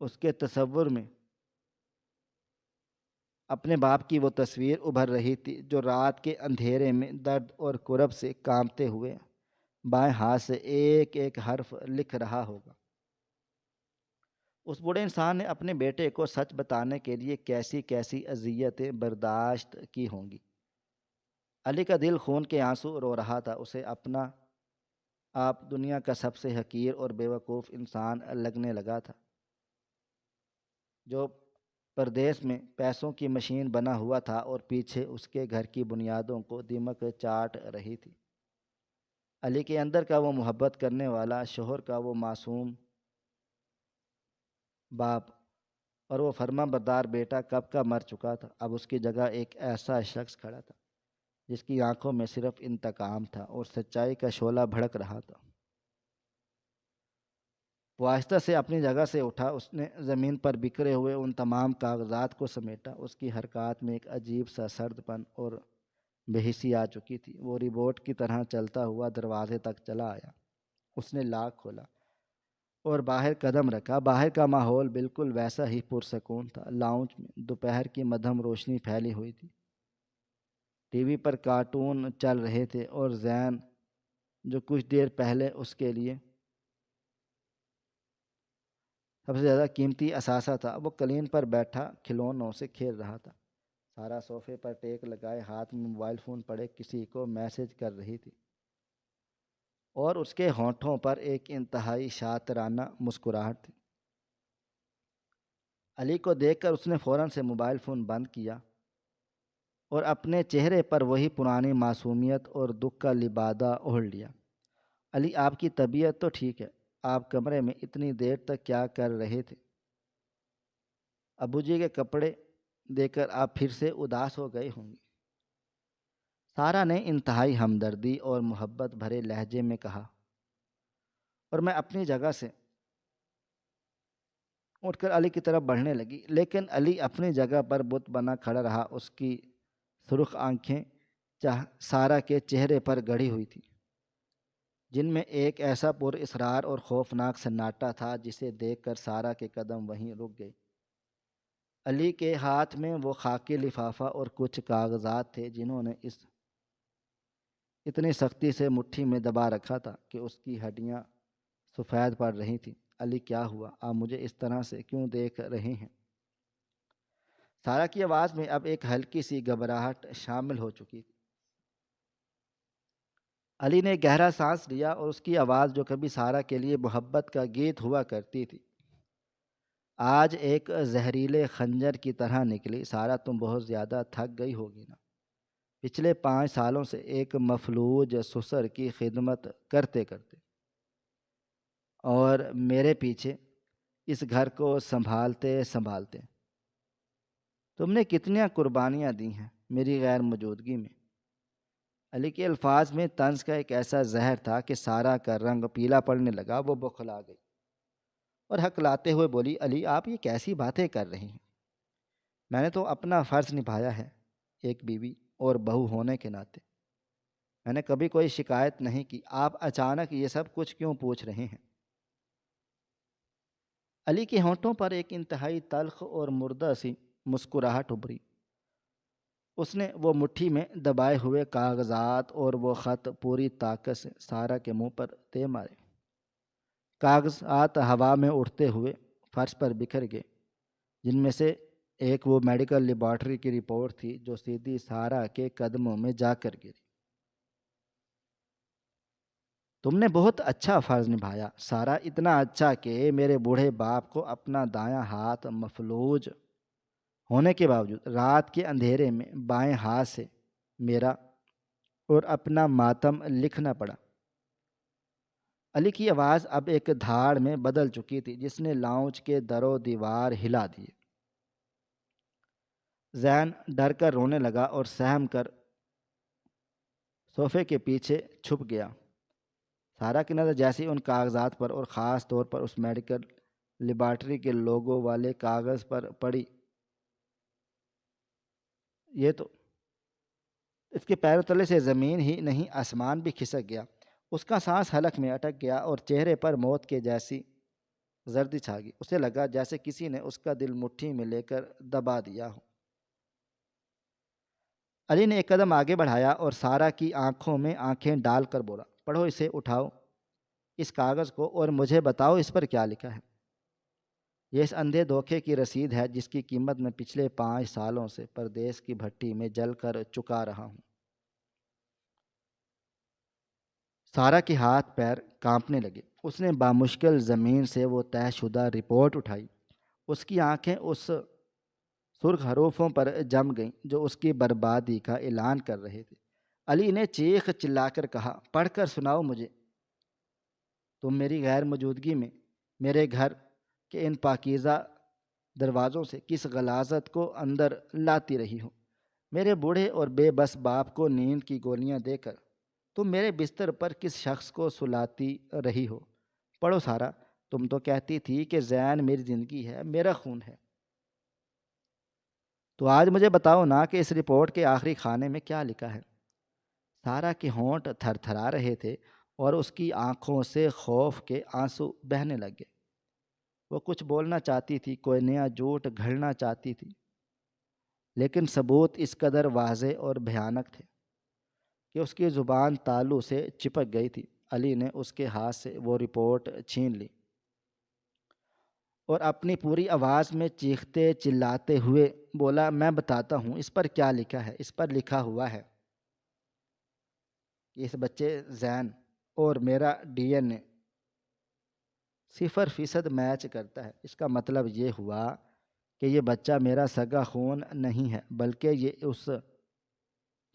Speaker 1: اس کے تصور میں اپنے باپ کی وہ تصویر ابھر رہی تھی جو رات کے اندھیرے میں درد اور کرب سے کانپتے ہوئے بائیں ہاتھ سے ایک ایک حرف لکھ رہا ہوگا۔ اس بوڑھے انسان نے اپنے بیٹے کو سچ بتانے کے لیے کیسی کیسی اذیتیں برداشت کی ہوں گی۔ علی کا دل خون کے آنسو رو رہا تھا۔ اسے اپنا آپ دنیا کا سب سے حقیر اور بیوقوف انسان لگنے لگا تھا، جو پردیس میں پیسوں کی مشین بنا ہوا تھا اور پیچھے اس کے گھر کی بنیادوں کو دیمک چاٹ رہی تھی۔ علی کے اندر کا وہ محبت کرنے والا شوہر کا وہ معصوم باپ اور وہ فرما بردار بیٹا کب کا مر چکا تھا۔ اب اس کی جگہ ایک ایسا شخص کھڑا تھا جس کی آنکھوں میں صرف انتقام تھا اور سچائی کا شعلہ بھڑک رہا تھا۔ وہ آہستہ سے اپنی جگہ سے اٹھا۔ اس نے زمین پر بکھرے ہوئے ان تمام کاغذات کو سمیٹا۔ اس کی حرکات میں ایک عجیب سا سرد پن اور بے حسی آ چکی تھی۔ وہ روبوٹ کی طرح چلتا ہوا دروازے تک چلا آیا۔ اس نے لاک کھولا اور باہر قدم رکھا۔ باہر کا ماحول بالکل ویسا ہی پرسکون تھا۔ لاؤنج میں دوپہر کی مدھم روشنی پھیلی ہوئی تھی۔ ٹی وی پر کارٹون چل رہے تھے اور زین، جو کچھ دیر پہلے اس کے لیے سب سے زیادہ قیمتی اثاثہ تھا، وہ قالین پر بیٹھا کھلونوں سے کھیل رہا تھا۔ سارا صوفے پر ٹیک لگائے ہاتھ میں موبائل فون پڑے کسی کو میسج کر رہی تھی، اور اس کے ہونٹوں پر ایک انتہائی شاطرانہ مسکراہٹ تھی۔ علی کو دیکھ کر اس نے فوراً سے موبائل فون بند کیا اور اپنے چہرے پر وہی پرانی معصومیت اور دکھ کا لبادہ اوڑھ لیا۔ علی، آپ کی طبیعت تو ٹھیک ہے؟ آپ کمرے میں اتنی دیر تک کیا کر رہے تھے؟ ابو جی کے کپڑے دے کر آپ پھر سے اداس ہو گئے ہوں گے۔ سارا نے انتہائی ہمدردی اور محبت بھرے لہجے میں کہا، اور میں اپنی جگہ سے اٹھ کر علی کی طرف بڑھنے لگی، لیکن علی اپنی جگہ پر بت بنا کھڑا رہا۔ اس کی سرخ آنکھیں سارا کے چہرے پر گڑی ہوئی تھی، جن میں ایک ایسا پر اصرار اور خوفناک سناٹا تھا جسے دیکھ کر سارا کے قدم وہیں رک گئے۔ علی کے ہاتھ میں وہ خاکی لفافہ اور کچھ کاغذات تھے جنہوں نے اتنی سختی سے مٹھی میں دبا رکھا تھا کہ اس کی ہڈیاں سفید پڑ رہی تھیں۔ علی، کیا ہوا؟ آپ مجھے اس طرح سے کیوں دیکھ رہے ہیں؟ سارا کی آواز میں اب ایک ہلکی سی گھبراہٹ شامل ہو چکی تھی۔ علی نے گہرا سانس لیا اور اس کی آواز، جو کبھی سارا کے لیے محبت کا گیت ہوا کرتی تھی، آج ایک زہریلے خنجر کی طرح نکلی۔ سارا، تم بہت زیادہ تھک گئی ہوگی نا؟ پچھلے 5 سالوں سے ایک مفلوج سسر کی خدمت کرتے کرتے اور میرے پیچھے اس گھر کو سنبھالتے سنبھالتے تم نے کتنی قربانیاں دی ہیں میری غیر موجودگی میں۔ علی کے الفاظ میں طنز کا ایک ایسا زہر تھا کہ سارا کا رنگ پیلا پڑنے لگا۔ وہ بوکھلا گئی اور ہکلاتے ہوئے بولی، علی، آپ یہ کیسی باتیں کر رہی ہیں؟ میں نے تو اپنا فرض نبھایا ہے ایک بیوی اور بہو ہونے کے ناطے۔ میں نے کبھی کوئی شکایت نہیں کی۔ آپ اچانک یہ سب کچھ کیوں پوچھ رہے ہیں؟ علی کے ہونٹوں پر ایک انتہائی تلخ اور مردہ سی مسکراہٹ ابھری۔ اس نے وہ مٹھی میں دبائے ہوئے کاغذات اور وہ خط پوری طاقت سے سارا کے منہ پر دے مارے۔ کاغذات ہوا میں اڑتے ہوئے فرش پر بکھر گئے، جن میں سے ایک وہ میڈیکل لیبارٹری کی رپورٹ تھی جو سیدھی سارا کے قدموں میں جا کر گری۔ تم نے بہت اچھا فرض نبھایا سارا، اتنا اچھا کہ میرے بوڑھے باپ کو اپنا دایاں ہاتھ مفلوج ہونے کے باوجود رات کے اندھیرے میں بائیں ہاتھ سے میرا اور اپنا ماتم لکھنا پڑا۔ علی کی آواز اب ایک دھاڑ میں بدل چکی تھی جس نے لاؤنج کے در و دیوار ہلا دیے۔ زین ڈر کر رونے لگا اور سہم کر صوفے کے پیچھے چھپ گیا۔ سارا کی نظر جیسی ان کاغذات پر اور خاص طور پر اس میڈیکل لیبارٹری کے لوگو والے کاغذ پر پڑی، یہ تو اس کے پیروں تلے سے زمین ہی نہیں آسمان بھی کھسک گیا۔ اس کا سانس حلق میں اٹک گیا اور چہرے پر موت کے جیسی زردی چھا گئی۔ اسے لگا جیسے کسی نے اس کا دل مٹھی میں لے کر دبا دیا ہو۔ علی نے ایک قدم آگے بڑھایا اور سارا کی آنکھوں میں آنکھیں ڈال کر بولا، پڑھو اسے، اٹھاؤ اس کاغذ کو اور مجھے بتاؤ اس پر کیا لکھا ہے۔ یہ اس اندھے دھوکے کی رسید ہے جس کی قیمت میں پچھلے 5 سالوں سے پردیس کی بھٹی میں جل کر چکا رہا ہوں۔ سارا کے ہاتھ پیر کانپنے لگے۔ اس نے بامشکل زمین سے وہ طے شدہ رپورٹ اٹھائی۔ اس کی آنکھیں اس سرخ حروفوں پر جم گئیں جو اس کی بربادی کا اعلان کر رہے تھے۔ علی نے چیخ چلا کر کہا، پڑھ کر سناؤ مجھے۔ تم میری غیر موجودگی میں میرے گھر کے ان پاکیزہ دروازوں سے کس غلاظت کو اندر لاتی رہی ہو؟ میرے بوڑھے اور بے بس باپ کو نیند کی گولیاں دے کر تم میرے بستر پر کس شخص کو سلاتی رہی ہو؟ پڑھو سارا، تم تو کہتی تھی کہ زین میری زندگی ہے، میرا خون ہے۔ تو آج مجھے بتاؤ نا کہ اس رپورٹ کے آخری خانے میں کیا لکھا ہے؟ سارا کے ہونٹ تھر تھرا رہے تھے اور اس کی آنکھوں سے خوف کے آنسو بہنے لگ گئے۔ وہ کچھ بولنا چاہتی تھی، کوئی نیا جھوٹ گھڑنا چاہتی تھی، لیکن ثبوت اس قدر واضح اور بھیانک تھے کہ اس کی زبان تالو سے چپک گئی تھی۔ علی نے اس کے ہاتھ سے وہ رپورٹ چھین لی اور اپنی پوری آواز میں چیختے چلاتے ہوئے بولا، میں بتاتا ہوں اس پر کیا لکھا ہے۔ اس پر لکھا ہوا ہے کہ اس بچے زین اور میرا ڈی این اے 0% میچ کرتا ہے۔ اس کا مطلب یہ ہوا کہ یہ بچہ میرا سگا خون نہیں ہے، بلکہ یہ اس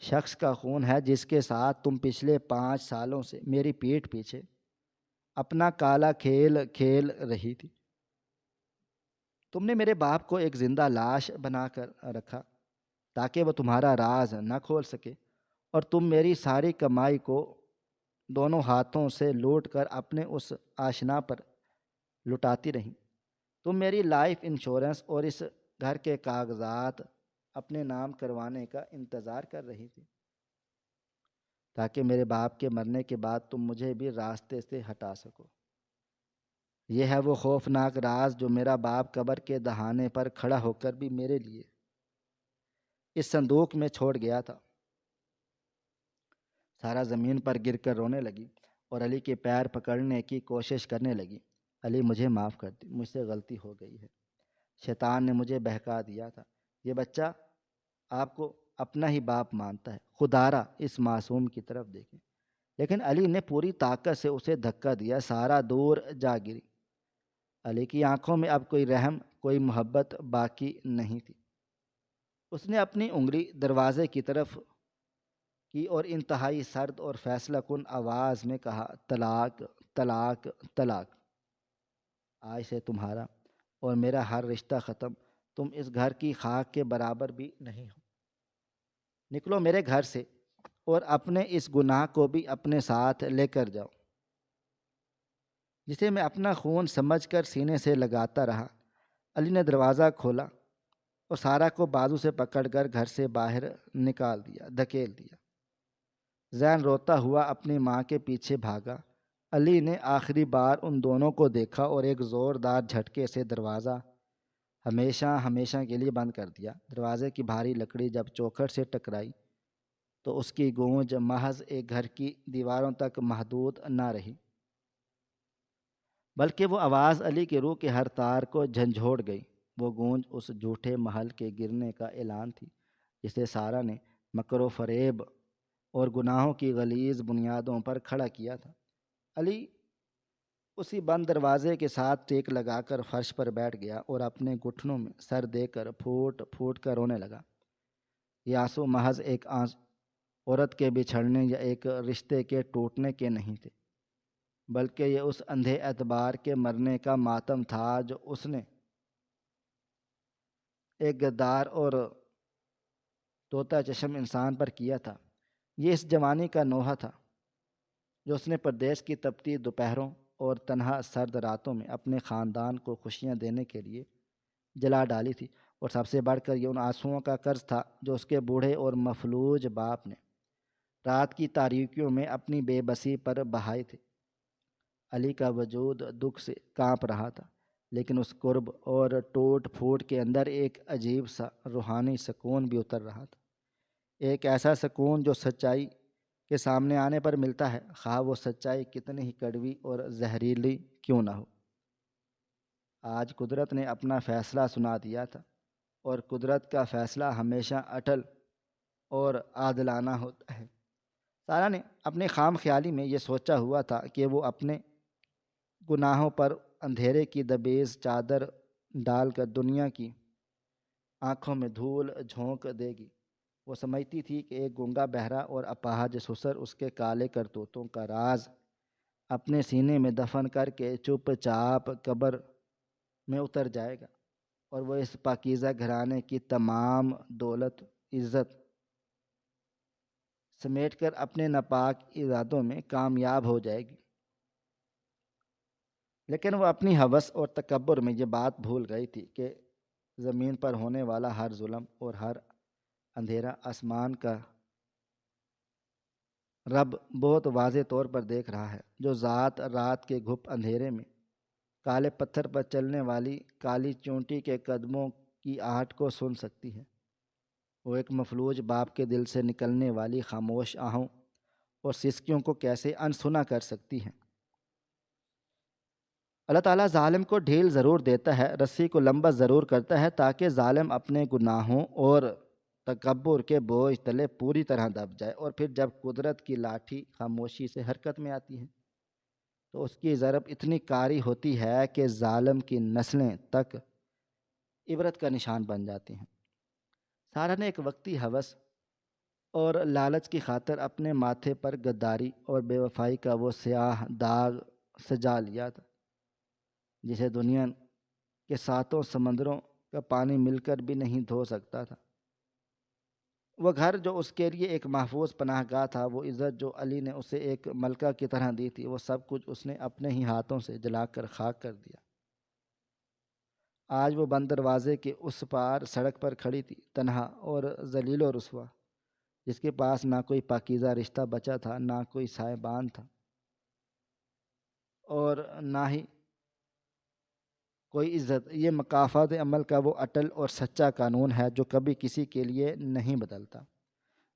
Speaker 1: شخص کا خون ہے جس کے ساتھ تم پچھلے 5 سالوں سے میری پیٹھ پیچھے اپنا کالا کھیل کھیل رہی تھی۔ تم نے میرے باپ کو ایک زندہ لاش بنا کر رکھا تاکہ وہ تمہارا راز نہ کھول سکے، اور تم میری ساری کمائی کو دونوں ہاتھوں سے لوٹ کر اپنے اس آشنا پر لٹاتی رہیں۔ تم میری لائف انشورنس اور اس گھر کے کاغذات اپنے نام کروانے کا انتظار کر رہی تھی تاکہ میرے باپ کے مرنے کے بعد تم مجھے بھی راستے سے ہٹا سکو۔ یہ ہے وہ خوفناک راز جو میرا باپ قبر کے دہانے پر کھڑا ہو کر بھی میرے لیے اس صندوق میں چھوڑ گیا تھا۔ سارا زمین پر گر کر رونے لگی اور علی کے پیر پکڑنے کی کوشش کرنے لگی۔ علی، مجھے معاف کر دی، مجھ سے غلطی ہو گئی ہے۔ شیطان نے مجھے بہکا دیا تھا۔ یہ بچہ آپ کو اپنا ہی باپ مانتا ہے، خدارا اس معصوم کی طرف دیکھیں۔ لیکن علی نے پوری طاقت سے اسے دھکا دیا۔ سارا دور جا گری۔ علی کی آنکھوں میں اب کوئی رحم، کوئی محبت باقی نہیں تھی۔ اس نے اپنی انگلی دروازے کی طرف کی اور انتہائی سرد اور فیصلہ کن آواز میں کہا، طلاق، طلاق، طلاق۔ آج سے تمہارا اور میرا ہر رشتہ ختم۔ تم اس گھر کی خاک کے برابر بھی نہیں ہو۔ نکلو میرے گھر سے اور اپنے اس گناہ کو بھی اپنے ساتھ لے کر جاؤ جسے میں اپنا خون سمجھ کر سینے سے لگاتا رہا۔ علی نے دروازہ کھولا اور سارا کو بازو سے پکڑ کر گھر سے باہر نکال دیا، دھکیل دیا۔ زین روتا ہوا اپنی ماں کے پیچھے بھاگا۔ علی نے آخری بار ان دونوں کو دیکھا اور ایک زوردار جھٹکے سے دروازہ ہمیشہ ہمیشہ کے لیے بند کر دیا۔ دروازے کی بھاری لکڑی جب چوکھٹ سے ٹکرائی تو اس کی گونج محض ایک گھر کی دیواروں تک محدود نہ رہی، بلکہ وہ آواز علی کی روح کے ہر تار کو جھنجھوڑ گئی۔ وہ گونج اس جھوٹے محل کے گرنے کا اعلان تھی جسے سارا نے مکر و فریب اور گناہوں کی غلیظ بنیادوں پر کھڑا کیا تھا۔ علی اسی بند دروازے کے ساتھ ٹیک لگا کر فرش پر بیٹھ گیا اور اپنے گھٹنوں میں سر دے کر پھوٹ پھوٹ کر رونے لگا۔ یہ آنسو محض ایک عورت کے بچھڑنے یا ایک رشتے کے ٹوٹنے کے نہیں تھے، بلکہ یہ اس اندھے اعتبار کے مرنے کا ماتم تھا جو اس نے ایک غدار اور طوطا چشم انسان پر کیا تھا۔ یہ اس جوانی کا نوحہ تھا جو اس نے پردیس کی تپتی دوپہروں اور تنہا سرد راتوں میں اپنے خاندان کو خوشیاں دینے کے لیے جلا ڈالی تھی، اور سب سے بڑھ کر یہ ان آنسوؤں کا قرض تھا جو اس کے بوڑھے اور مفلوج باپ نے رات کی تاریکیوں میں اپنی بے بسی پر بہائے تھے۔ علی کا وجود دکھ سے کانپ رہا تھا، لیکن اس قرب اور ٹوٹ پھوٹ کے اندر ایک عجیب سا روحانی سکون بھی اتر رہا تھا، ایک ایسا سکون جو سچائی کے سامنے آنے پر ملتا ہے، خواہ وہ سچائی کتنی ہی کڑوی اور زہریلی کیوں نہ ہو۔ آج قدرت نے اپنا فیصلہ سنا دیا تھا، اور قدرت کا فیصلہ ہمیشہ اٹل اور عادلانہ ہوتا ہے۔ سارا نے اپنے خام خیالی میں یہ سوچا ہوا تھا کہ وہ اپنے گناہوں پر اندھیرے کی دبیز چادر ڈال کر دنیا کی آنکھوں میں دھول جھونک دے گی۔ وہ سمجھتی تھی کہ ایک گنگا بہرا اور اپاہج سسر اس کے کالے کرتوتوں کا راز اپنے سینے میں دفن کر کے چپ چاپ قبر میں اتر جائے گا، اور وہ اس پاکیزہ گھرانے کی تمام دولت عزت سمیٹ کر اپنے ناپاک ارادوں میں کامیاب ہو جائے گی۔ لیکن وہ اپنی ہوس اور تکبر میں یہ بات بھول گئی تھی کہ زمین پر ہونے والا ہر ظلم اور ہر اندھیرا آسمان کا رب بہت واضح طور پر دیکھ رہا ہے، جو ذات رات کے گھپ اندھیرے میں کالے پتھر پر چلنے والی کالی چونٹی کے قدموں کی آہٹ کو سن سکتی ہے۔ وہ ایک مفلوج باپ کے دل سے نکلنے والی خاموش آہوں اور سسکیوں کو کیسے انسنا کر سکتی ہے۔ اللہ تعالیٰ ظالم کو ڈھیل ضرور دیتا ہے، رسی کو لمبا ضرور کرتا ہے، تاکہ ظالم اپنے گناہوں اور تکبر کے بوجھ تلے پوری طرح دب جائے، اور پھر جب قدرت کی لاٹھی خاموشی سے حرکت میں آتی ہے تو اس کی ضرب اتنی کاری ہوتی ہے کہ ظالم کی نسلیں تک عبرت کا نشان بن جاتی ہیں۔ سارا نے ایک وقتی ہوس اور لالچ کی خاطر اپنے ماتھے پر غداری اور بے وفائی کا وہ سیاہ داغ سجا لیا تھا جسے دنیا کے ساتوں سمندروں کا پانی مل کر بھی نہیں دھو سکتا تھا۔ وہ گھر جو اس کے لیے ایک محفوظ پناہ گاہ تھا، وہ عزت جو علی نے اسے ایک ملکہ کی طرح دی تھی، وہ سب کچھ اس نے اپنے ہی ہاتھوں سے جلا کر خاک کر دیا۔ آج وہ بند دروازے کے اس پار سڑک پر کھڑی تھی، تنہا اور ذلیل و رسوا، جس کے پاس نہ کوئی پاکیزہ رشتہ بچا تھا، نہ کوئی سائبان تھا، اور نہ ہی کوئی عزت۔ یہ مکافات عمل کا وہ اٹل اور سچا قانون ہے جو کبھی کسی کے لیے نہیں بدلتا۔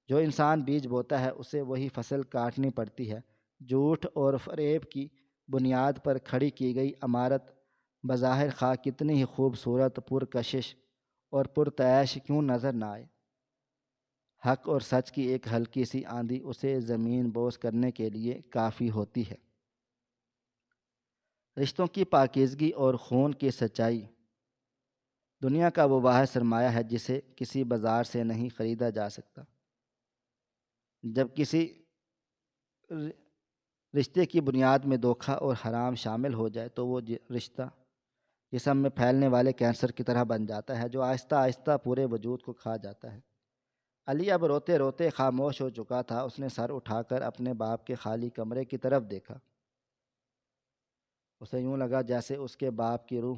Speaker 1: جو انسان بیج بوتا ہے اسے وہی فصل کاٹنی پڑتی ہے۔ جھوٹ اور فریب کی بنیاد پر کھڑی کی گئی عمارت بظاہر خواہ کتنی ہی خوبصورت، پرکشش اور پرتعیش کیوں نظر نہ آئے، حق اور سچ کی ایک ہلکی سی آندھی اسے زمین بوس کرنے کے لیے کافی ہوتی ہے۔ رشتوں کی پاکیزگی اور خون کی سچائی دنیا کا وہ واحد سرمایہ ہے جسے کسی بازار سے نہیں خریدا جا سکتا۔ جب کسی رشتے کی بنیاد میں دھوکہ اور حرام شامل ہو جائے تو وہ رشتہ جسم میں پھیلنے والے کینسر کی طرح بن جاتا ہے جو آہستہ آہستہ پورے وجود کو کھا جاتا ہے۔ علی اب روتے روتے خاموش ہو چکا تھا۔ اس نے سر اٹھا کر اپنے باپ کے خالی کمرے کی طرف دیکھا۔ اسے یوں لگا جیسے اس کے باپ کی روح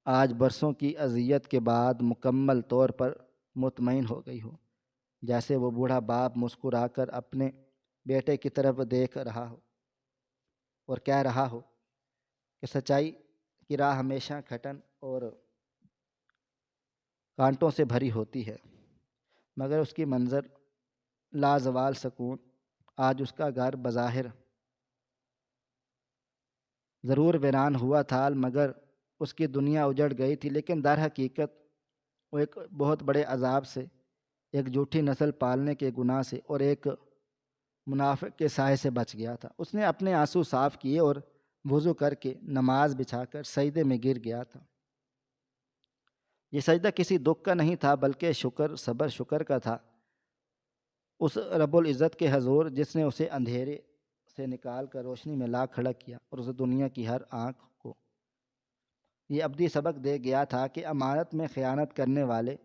Speaker 1: آج برسوں کی اذیت کے بعد مکمل طور پر مطمئن ہو گئی ہو، جیسے وہ بوڑھا باپ مسکرا کر اپنے بیٹے کی طرف دیکھ رہا ہو اور کہہ رہا ہو کہ سچائی کی راہ ہمیشہ کھٹن اور کانٹوں سے بھری ہوتی ہے، مگر اس کی منظر لازوال سکون۔ آج اس کا گھر بظاہر ضرور ویران ہوا تھا، مگر اس کی دنیا اجڑ گئی تھی، لیکن در حقیقت وہ ایک بہت بڑے عذاب سے، ایک جھوٹی نسل پالنے کے گناہ سے اور ایک منافق کے سائے سے بچ گیا تھا۔ اس نے اپنے آنسو صاف کیے اور وضو کر کے نماز بچھا کر سجدے میں گر گیا تھا۔ یہ سجدہ کسی دکھ کا نہیں تھا بلکہ صبر شکر کا تھا اس رب العزت کے حضور جس نے اسے اندھیرے سے نکال کر روشنی میں لا کھڑا کیا اور اسے دنیا کی ہر آنکھ کو یہ ابدی سبق دے گیا تھا کہ امانت میں خیانت کرنے والے،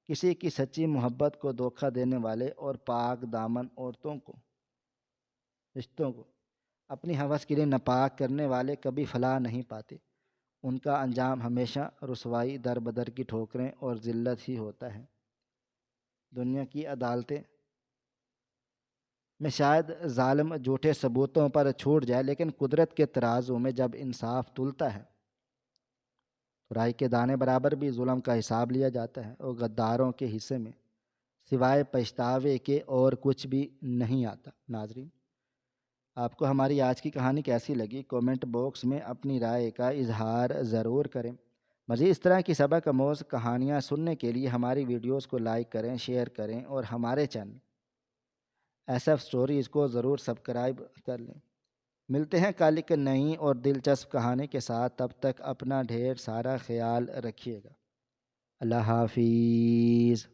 Speaker 1: کسی کی سچی محبت کو دھوکہ دینے والے اور پاک دامن رشتوں کو اپنی ہوس کے لیے ناپاک کرنے والے کبھی فلاح نہیں پاتے۔ ان کا انجام ہمیشہ رسوائی، در بدر کی ٹھوکریں اور ذلت ہی ہوتا ہے۔ دنیا کی عدالتیں میں شاید ظالم جھوٹے ثبوتوں پر چھوٹ جائے، لیکن قدرت کے ترازو میں جب انصاف تلتا ہے تو رائی کے دانے برابر بھی ظلم کا حساب لیا جاتا ہے، اور غداروں کے حصے میں سوائے پچھتاوے کے اور کچھ بھی نہیں آتا۔ ناظرین، آپ کو ہماری آج کی کہانی کیسی لگی؟ کومنٹ باکس میں اپنی رائے کا اظہار ضرور کریں۔ مزید اس طرح کی سبق آموز کہانیاں سننے کے لیے ہماری ویڈیوز کو لائک کریں، شیئر کریں اور ہمارے چینل SF سٹوریز کو ضرور سبسکرائب کر لیں۔ ملتے ہیں کل ایک نئی اور دلچسپ کہانی کے ساتھ، تب تک اپنا ڈھیر سارا خیال رکھیے گا۔ اللہ حافظ۔